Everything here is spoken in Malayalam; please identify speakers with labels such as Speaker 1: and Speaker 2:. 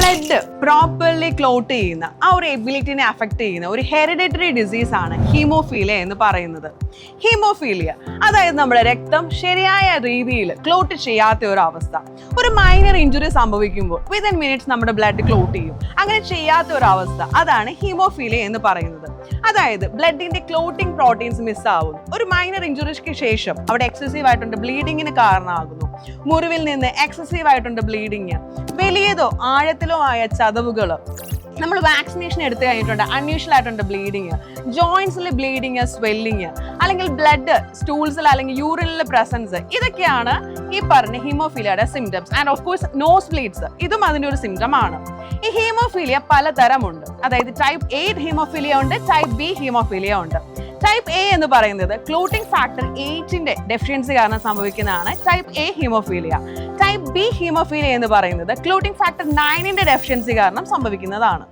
Speaker 1: ബ്ലഡ് പ്രോപ്പർലി ക്ലോട്ട് ചെയ്യുന്ന ആ ഒരു എബിലിറ്റിനെ അഫക്ട് ചെയ്യുന്ന ഒരു ഹെറിഡിറ്ററി ഡിസീസ് ആണ് ഹീമോഫീലിയ എന്ന് പറയുന്നത്. ഹീമോഫീലിയ അതായത് നമ്മുടെ രക്തം ശരിയായ രീതിയിൽ ക്ലോട്ട് ചെയ്യാത്ത ഒരു അവസ്ഥ. ഒരു മൈനർ ഇഞ്ചുറി സംഭവിക്കുമ്പോൾ വിതിൻ മിനിറ്റ്സ് നമ്മുടെ ബ്ലഡ് ക്ലോട്ട് ചെയ്യും. അങ്ങനെ ചെയ്യാത്ത ഒരു അവസ്ഥ അതാണ് ഹീമോഫീലിയ എന്ന് പറയുന്നത്. അതായത് ബ്ലഡിന്റെ ക്ലോട്ടിംഗ് പ്രോട്ടീൻസ് മിസ്സാവുന്നു. ഒരു മൈനർ ഇഞ്ചുറിക്ക് ശേഷം അവിടെ എക്സസീവ് ആയിട്ടുണ്ട് ബ്ലീഡിങ്ങിന് കാരണമാകുന്നു. മുറിവിൽ നിന്ന് എക്സസീവ് ആയിട്ടുണ്ട് ബ്ലീഡിങ്, വലിയതോ ആഴത്തിലോ ആയ ചതവുകൾ, നമ്മൾ വാക്സിനേഷൻ എടുത്തു കഴിഞ്ഞിട്ടുണ്ട് അൺയൂഷ്വൽ ആയിട്ടുണ്ട് ബ്ലീഡിങ്, ജോയിന്റ്സിൽ ബ്ലീഡിങ്, സ്വെല്ലിങ്, അല്ലെങ്കിൽ ബ്ലഡ് സ്റ്റൂൾസിൽ അല്ലെങ്കിൽ യൂറിനിലെ പ്രസൻസ്, ഇതൊക്കെയാണ് ഈ പറഞ്ഞ ഹീമോഫീലിയയുടെ symptoms. And of course nose bleeds ഇതും അതിൻ്റെ ഒരു സിംറ്റം ആണ്. ഈ ഹീമോഫീലിയ പലതരമുണ്ട്. അതായത് ടൈപ്പ് എ ഹീമോഫീലിയ ഉണ്ട്, ടൈപ്പ് ബി ഹീമോഫീലിയ ഉണ്ട്. ടൈപ്പ് എ എന്ന് പറയുന്നത് ക്ലോട്ടിംഗ് ഫാക്ടർ 8ന്റെ ഡെഫിഷ്യൻസി കാരണം സംഭവിക്കുന്നതാണ് type A haemophilia. Type B haemophilia എന്ന് പറയുന്നത് ക്ലോട്ടിംഗ് ഫാക്ടർ 9ന്റെ ഡെഫിഷ്യൻസി കാരണം സംഭവിക്കുന്നതാണ്.